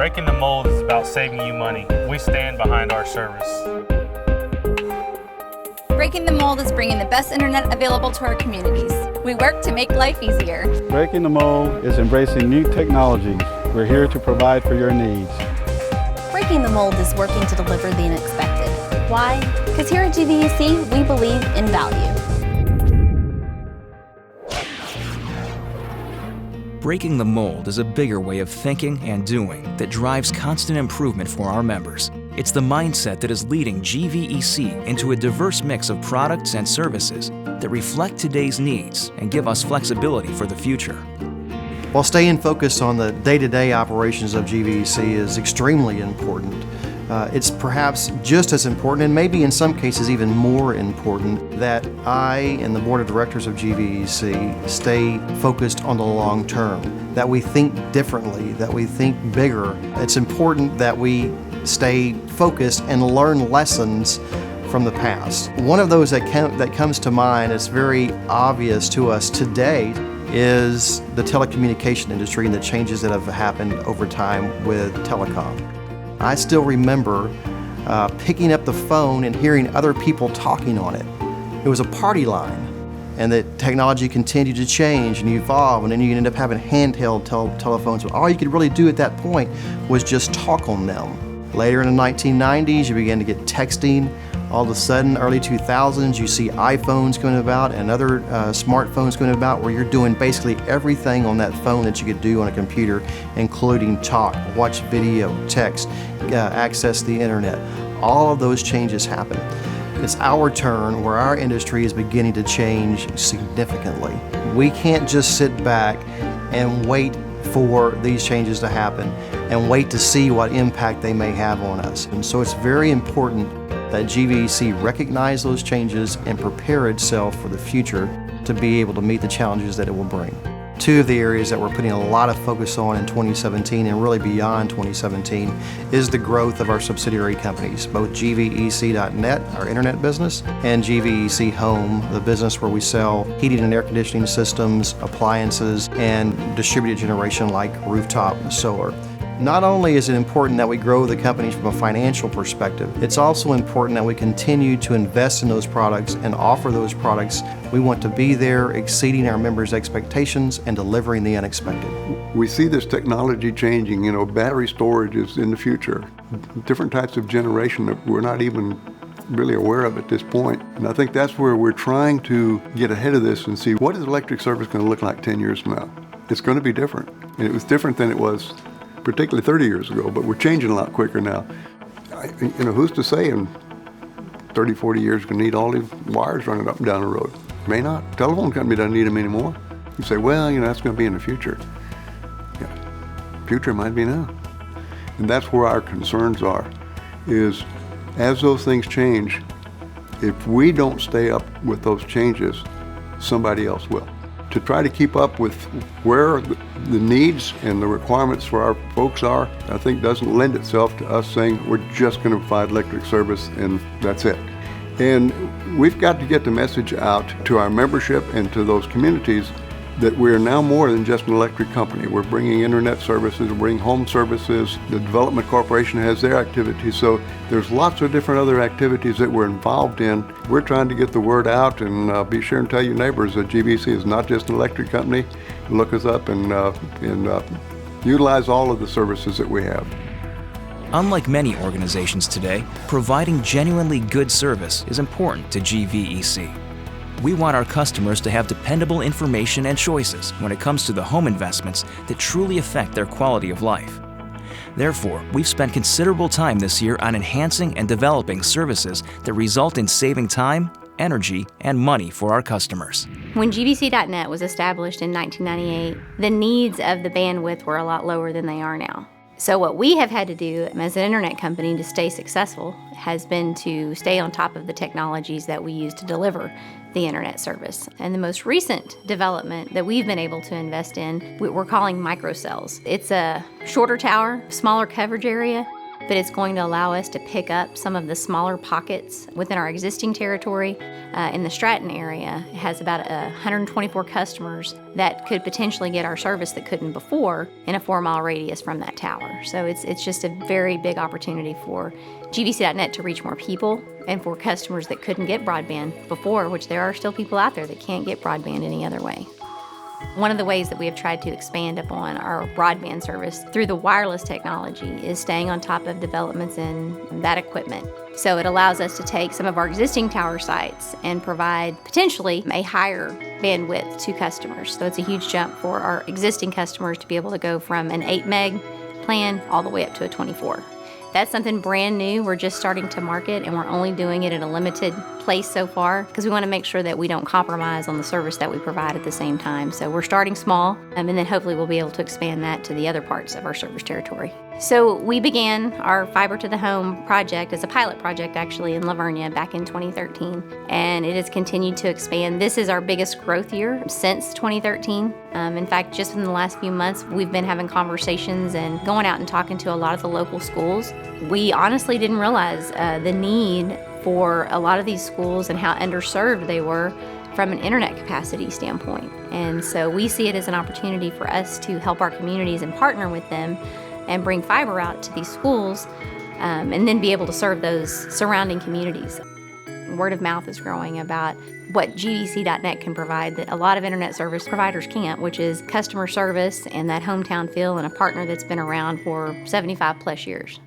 Breaking the mold is about saving you money. We stand behind our service. Breaking the mold is bringing the best internet available to our communities. We work to make life easier. Breaking the mold is embracing new technologies. We're here to provide for your needs. Breaking the mold is working to deliver the unexpected. Why? Because here at GVEC, we believe in value. Breaking the mold is a bigger way of thinking and doing that drives constant improvement for our members. It's the mindset that is leading GVEC into a diverse mix of products and services that reflect today's needs and give us flexibility for the future. While staying focused on the day-to-day operations of GVEC is extremely important, it's perhaps just as important, and maybe in some cases even more important, that I and the Board of Directors of GVEC stay focused on the long term, that we think differently, that we think bigger. It's important that we stay focused and learn lessons from the past. One of those that comes to mind, it's very obvious to us today, is the telecommunication industry and the changes that have happened over time with telecom. I still remember picking up the phone and hearing other people talking on it. It was a party line, and the technology continued to change and evolve, and then you end up having handheld telephones. All you could really do at that point was just talk on them. Later in the 1990s, you began to get texting. All of a sudden, early 2000s, you see iPhones going about and other smartphones going about where you're doing basically everything on that phone that you could do on a computer, including talk, watch video, text, access the internet. All of those changes happen. It's our turn where our industry is beginning to change significantly. We can't just sit back and wait for these changes to happen and wait to see what impact they may have on us. And so it's very important that GVEC recognize those changes and prepare itself for the future to be able to meet the challenges that it will bring. Two of the areas that we're putting a lot of focus on in 2017 and really beyond 2017 is the growth of our subsidiary companies, both GVEC.net, our internet business, and GVEC Home, the business where we sell heating and air conditioning systems, appliances, and distributed generation like rooftop solar. Not only is it important that we grow the companies from a financial perspective, it's also important that we continue to invest in those products and offer those products. We want to be there exceeding our members' expectations and delivering the unexpected. We see this technology changing, battery storage is in the future. Different types of generation that we're not even really aware of at this point. And I think that's where we're trying to get ahead of this and see what is electric service going to look like 10 years from now. It's going to be different. And it was different than it was particularly 30 years ago, but we're changing a lot quicker now. Who's to say in 30, 40 years we're going to need all these wires running up and down the road? May not. Telephone company doesn't need them anymore. You say, well, that's going to be in the future. Yeah, future might be now. And that's where our concerns are, is as those things change, if we don't stay up with those changes, somebody else will. To try to keep up with where the needs and the requirements for our folks are, I think doesn't lend itself to us saying we're just going to provide electric service and that's it. And we've got to get the message out to our membership and to those communities that we're now more than just an electric company. We're bringing internet services, we're bringing home services. The Development Corporation has their activities, so there's lots of different other activities that we're involved in. We're trying to get the word out and be sure and tell your neighbors that GVEC is not just an electric company. Look us up and utilize all of the services that we have. Unlike many organizations today, providing genuinely good service is important to GVEC. We want our customers to have dependable information and choices when it comes to the home investments that truly affect their quality of life. Therefore, we've spent considerable time this year on enhancing and developing services that result in saving time, energy, and money for our customers. When GVC.net was established in 1998, the needs of the bandwidth were a lot lower than they are now. So what we have had to do as an internet company to stay successful has been to stay on top of the technologies that we use to deliver the internet service. And the most recent development that we've been able to invest in, we're calling microcells. It's a shorter tower, smaller coverage area, but it's going to allow us to pick up some of the smaller pockets within our existing territory. In the Stratton area, it has about 124 customers that could potentially get our service that couldn't before in a 4-mile radius from that tower. So it's just a very big opportunity for GVEC.net to reach more people and for customers that couldn't get broadband before, which there are still people out there that can't get broadband any other way. One of the ways that we have tried to expand upon our broadband service through the wireless technology is staying on top of developments in that equipment. So it allows us to take some of our existing tower sites and provide potentially a higher bandwidth to customers. So it's a huge jump for our existing customers to be able to go from an 8 meg plan all the way up to a 24. That's something brand new. We're just starting to market, and we're only doing it in a limited place so far because we want to make sure that we don't compromise on the service that we provide at the same time. So we're starting small, and then hopefully we'll be able to expand that to the other parts of our service territory. So we began our fiber to the home project as a pilot project actually in Lavernia back in 2013, and it has continued to expand. This is our biggest growth year since 2013. In fact, just in the last few months, we've been having conversations and going out and talking to a lot of the local schools. We honestly didn't realize the need for a lot of these schools and how underserved they were from an internet capacity standpoint. And so we see it as an opportunity for us to help our communities and partner with them and bring fiber out to these schools and then be able to serve those surrounding communities. Word of mouth is growing about what GVEC.net can provide that a lot of internet service providers can't, which is customer service and that hometown feel and a partner that's been around for 75 plus years.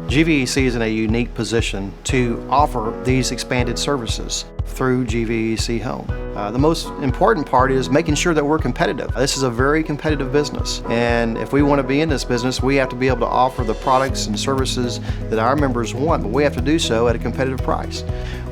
GVEC is in a unique position to offer these expanded services through GVEC Home. The most important part is making sure that we're competitive. This is a very competitive business, and if we want to be in this business, we have to be able to offer the products and services that our members want, but we have to do so at a competitive price.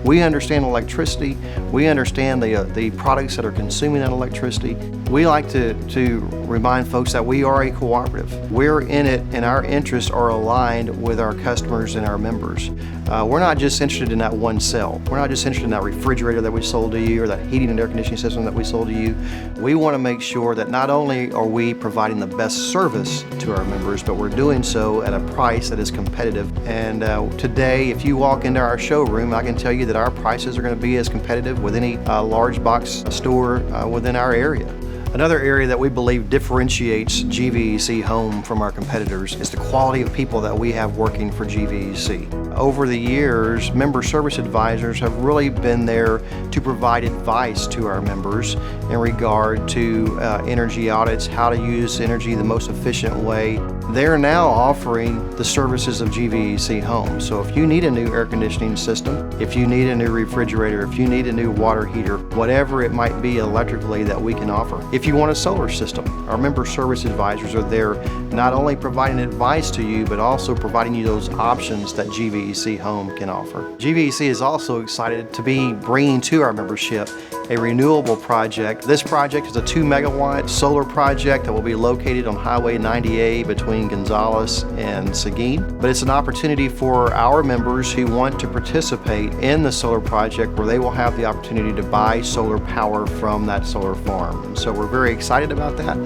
We understand electricity. We understand the products that are consuming that electricity. We like to remind folks that we are a cooperative. We're in it, and our interests are aligned with our customers and our members. We're not just interested in that one cell. We're not just interested in that refrigerator that we sold to you or that heating and air conditioning system that we sold to you. We want to make sure that not only are we providing the best service to our members, but we're doing so at a price that is competitive. And today, if you walk into our showroom, I can tell you that our prices are going to be as competitive with any large box store within our area. Another area that we believe differentiates GVEC Home from our competitors is the quality of people that we have working for GVEC. Over the years, member service advisors have really been there to provide advice to our members in regard to energy audits, how to use energy the most efficient way. They're now offering the services of GVEC Home. So if you need a new air conditioning system, if you need a new refrigerator, if you need a new water heater, whatever it might be electrically that we can offer. If you want a solar system, our member service advisors are there not only providing advice to you, but also providing you those options that GVEC Home can offer. GVEC is also excited to be bringing to our membership a renewable project. This project is a 2 megawatt solar project that will be located on Highway 90A between Gonzales and Seguin. But it's an opportunity for our members who want to participate in the solar project where they will have the opportunity to buy solar power from that solar farm. And so we're very excited about that,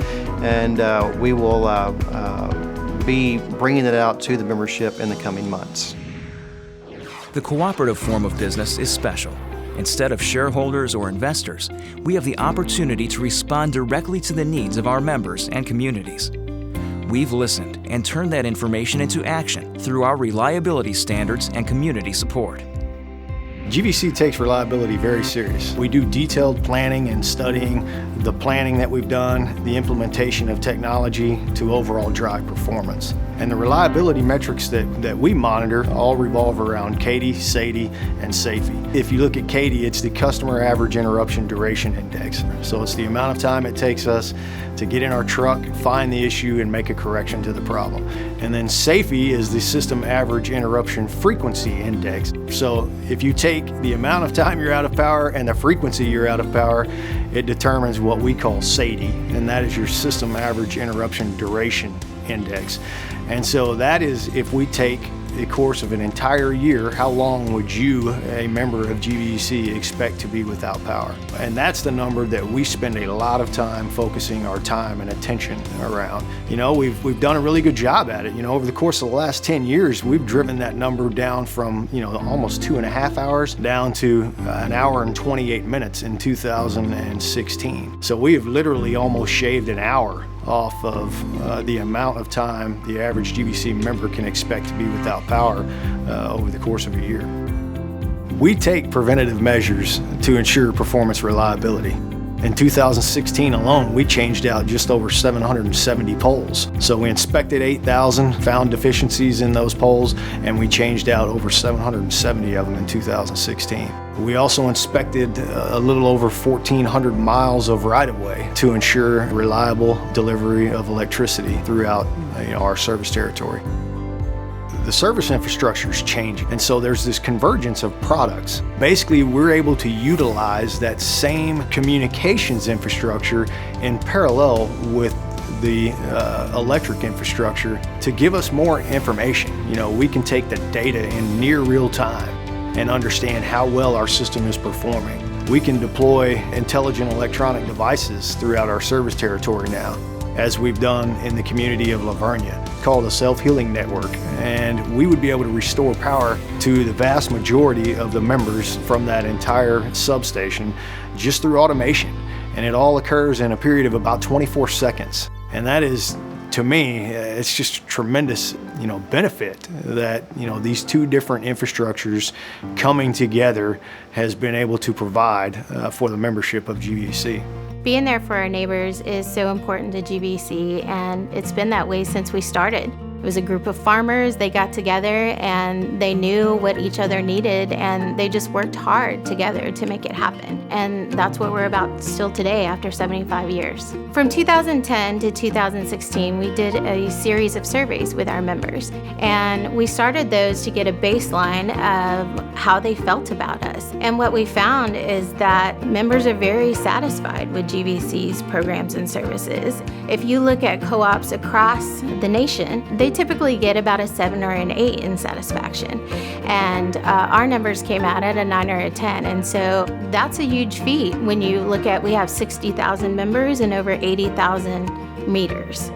and we will be bringing it out to the membership in the coming months. The cooperative form of business is special. Instead of shareholders or investors, we have the opportunity to respond directly to the needs of our members and communities. We've listened and turned that information into action through our reliability standards and community support. GVEC takes reliability very serious. We do detailed planning and studying the planning that we've done, the implementation of technology to overall drive performance. And the reliability metrics that we monitor all revolve around CAIDI, SAIDI, and SAIFI. If you look at CAIDI, it's the Customer Average Interruption Duration Index. So it's the amount of time it takes us to get in our truck, find the issue, and make a correction to the problem. And then SAIFI is the System Average Interruption Frequency Index. So if you take the amount of time you're out of power and the frequency you're out of power, it determines what we call SAIDI, and that is your System Average Interruption Duration Index. And so that is if we take the course of an entire year, how long would you, a member of GVEC, expect to be without power? And that's the number that we spend a lot of time focusing our time and attention around. You know, we've done a really good job at it. You know, over the course of the last 10 years, we've driven that number down from, you know, almost 2.5 hours down to an hour and 28 minutes in 2016. So we have literally almost shaved an hour off of the amount of time the average GVEC member can expect to be without power over the course of a year. We take preventative measures to ensure performance reliability. In 2016 alone, we changed out just over 770 poles. So we inspected 8,000, found deficiencies in those poles, and we changed out over 770 of them in 2016. We also inspected a little over 1,400 miles of right-of-way to ensure reliable delivery of electricity throughout our service territory. The service infrastructure is changing, and so there's this convergence of products. Basically, we're able to utilize that same communications infrastructure in parallel with the electric infrastructure to give us more information. You know, we can take the data in near real time and understand how well our system is performing. We can deploy intelligent electronic devices throughout our service territory now, as we've done in the community of Lavernia, called a self-healing network. And we would be able to restore power to the vast majority of the members from that entire substation just through automation. And it all occurs in a period of about 24 seconds. And that is, to me, it's just a tremendous, benefit that, these two different infrastructures coming together has been able to provide for the membership of GVEC. Being there for our neighbors is so important to GVEC, and it's been that way since we started. It was a group of farmers. They got together and they knew what each other needed, and they just worked hard together to make it happen. And that's what we're about still today after 75 years. From 2010 to 2016, we did a series of surveys with our members, and we started those to get a baseline of how they felt about us. And what we found is that members are very satisfied with GVEC's programs and services. If you look at co-ops across the nation, they typically get about a 7 or an 8 in satisfaction. And our numbers came out at a 9 or a 10. And so that's a huge feat when you look at, we have 60,000 members and over 80,000 meters.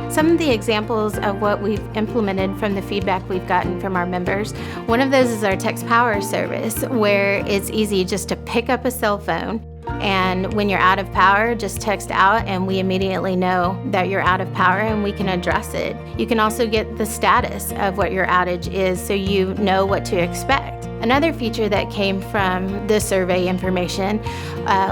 Some of the examples of what we've implemented from the feedback we've gotten from our members, one of those is our Text Power service, where it's easy just to pick up a cell phone, and when you're out of power, just text out and we immediately know that you're out of power and we can address it. You can also get the status of what your outage is so you know what to expect. Another feature that came from the survey information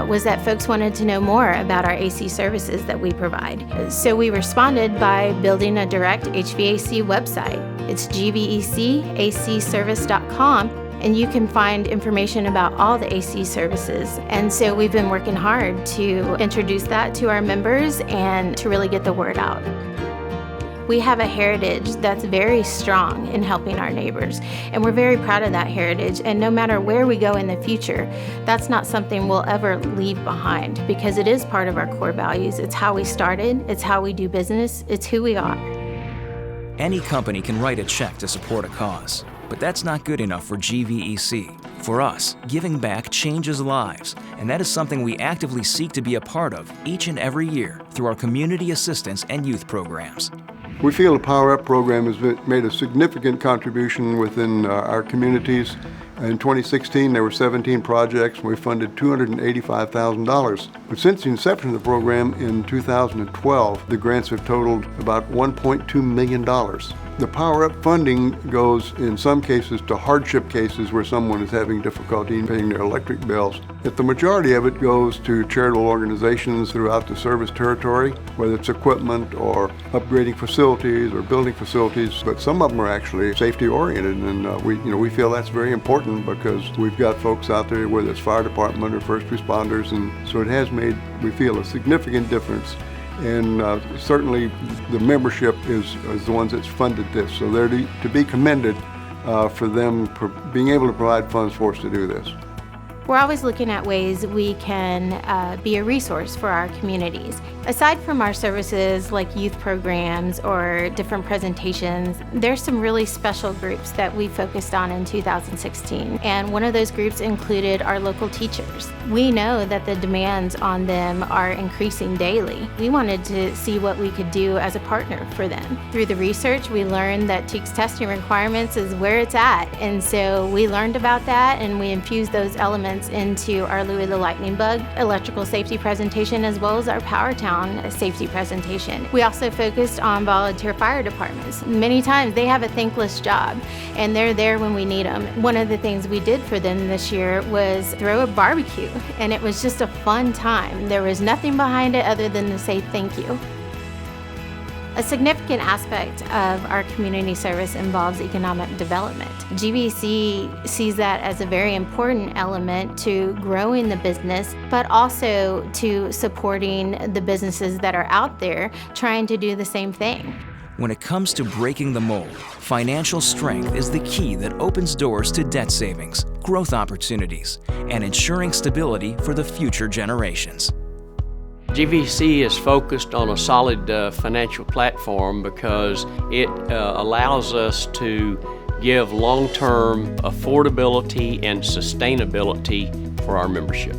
was that folks wanted to know more about our AC services that we provide. So we responded by building a direct HVAC website. It's gvecacservice.com. And you can find information about all the AC services. And so we've been working hard to introduce that to our members and to really get the word out. We have a heritage that's very strong in helping our neighbors, and we're very proud of that heritage. And no matter where we go in the future, that's not something we'll ever leave behind, because it is part of our core values. It's how we started, it's how we do business, it's who we are. Any company can write a check to support a cause, but that's not good enough for GVEC. For us, giving back changes lives, and that is something we actively seek to be a part of each and every year through our community assistance and youth programs. We feel the Power Up program has made a significant contribution within our communities. In 2016, there were 17 projects, and we funded $285,000. But since the inception of the program in 2012, the grants have totaled about $1.2 million. The Power Up funding goes, in some cases, to hardship cases where someone is having difficulty in paying their electric bills. But the majority of it goes to charitable organizations throughout the service territory, whether it's equipment or upgrading facilities or building facilities. But some of them are actually safety-oriented, and we feel that's very important because we've got folks out there, whether it's fire department or first responders, and so it has made, we feel, a significant difference. And certainly the membership is the ones that's funded this. So they're to be commended for them being able to provide funds for us to do this. We're always looking at ways we can be a resource for our communities. Aside from our services like youth programs or different presentations, there's some really special groups that we focused on in 2016. And one of those groups included our local teachers. We know that the demands on them are increasing daily. We wanted to see what we could do as a partner for them. Through the research, we learned that TEKS testing requirements is where it's at. And so we learned about that and we infused those elements into our Louis the Lightning Bug electrical safety presentation as well as our Powertown safety presentation. We also focused on volunteer fire departments. Many times they have a thankless job and they're there when we need them. One of the things we did for them this year was throw a barbecue, and it was just a fun time. There was nothing behind it other than to say thank you. A significant aspect of our community service involves economic development. GVEC sees that as a very important element to growing the business, but also to supporting the businesses that are out there trying to do the same thing. When it comes to breaking the mold, financial strength is the key that opens doors to debt savings, growth opportunities, and ensuring stability for the future generations. GVEC is focused on a solid financial platform because it allows us to give long-term affordability and sustainability for our membership.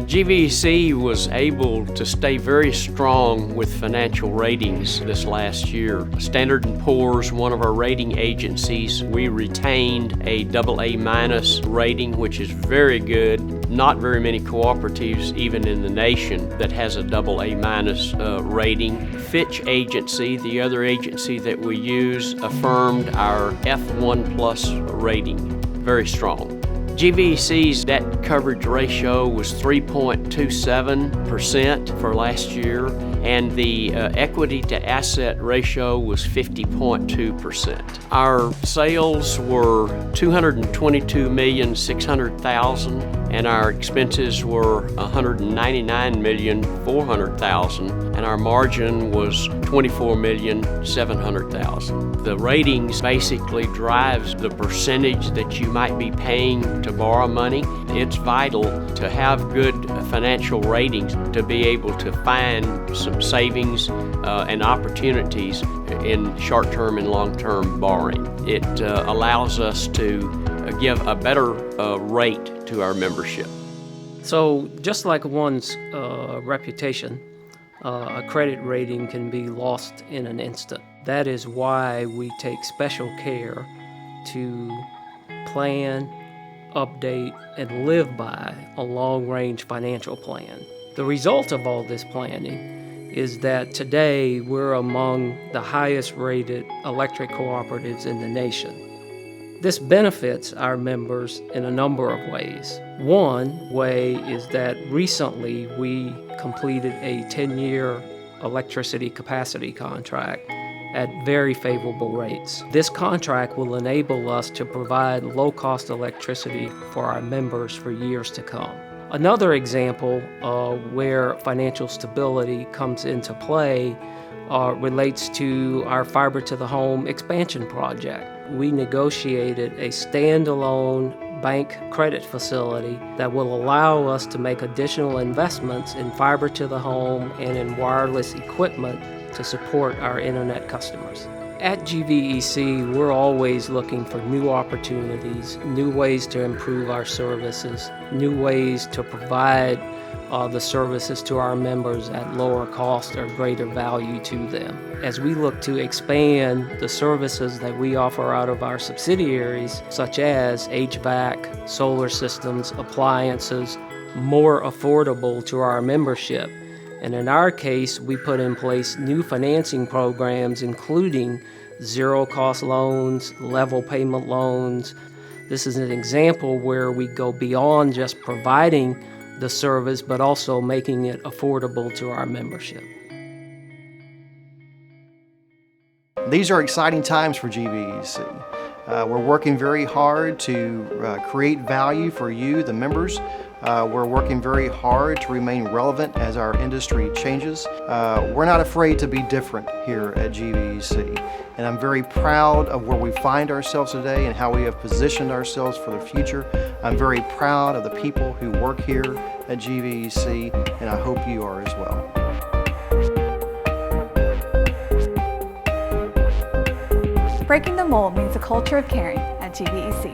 GVEC was able to stay very strong with financial ratings this last year. Standard & Poor's, one of our rating agencies, we retained a AA- rating, which is very good. Not very many cooperatives, even in the nation, that has a AA- rating. Fitch agency, the other agency that we use, affirmed our F1+ rating. Very strong. GVEC's debt coverage ratio was 3.27% for last year, and the equity to asset ratio was 50.2%. Our sales were $222,600,000, and our expenses were $199,400,000, and our margin was $24,700,000. The ratings basically drives the percentage that you might be paying to borrow money. It's vital to have good financial ratings to be able to find some savings and opportunities in short-term and long-term borrowing. It allows us to give a better rate to our membership. So just like one's reputation, a credit rating can be lost in an instant. That is why we take special care to plan, update, and live by a long-range financial plan. The result of all this planning is that today we're among the highest rated electric cooperatives in the nation. This benefits our members in a number of ways. One way is that recently we completed a 10-year electricity capacity contract at very favorable rates. This contract will enable us to provide low-cost electricity for our members for years to come. Another example where financial stability comes into play relates to our fiber to the home expansion project. We negotiated a standalone bank credit facility that will allow us to make additional investments in fiber to the home and in wireless equipment to support our internet customers. At GVEC, we're always looking for new opportunities, new ways to improve our services, new ways to provide the services to our members at lower cost or greater value to them. As we look to expand the services that we offer out of our subsidiaries, such as HVAC, solar systems, appliances, more affordable to our membership. And in our case, we put in place new financing programs, including zero-cost loans, level payment loans. This is an example where we go beyond just providing the service, but also making it affordable to our membership. These are exciting times for GVEC. We're working very hard to create value for you, the members. We're working very hard to remain relevant as our industry changes. We're not afraid to be different here at GVEC. And I'm very proud of where we find ourselves today and how we have positioned ourselves for the future. I'm very proud of the people who work here at GVEC, and I hope you are as well. Breaking the mold means a culture of caring at GVEC.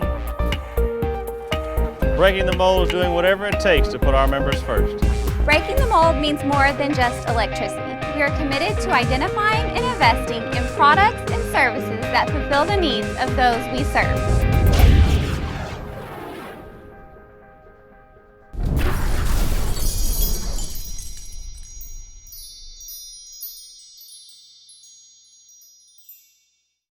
Breaking the mold is doing whatever it takes to put our members first. Breaking the mold means more than just electricity. We are committed to identifying and investing in products and services that fulfill the needs of those we serve.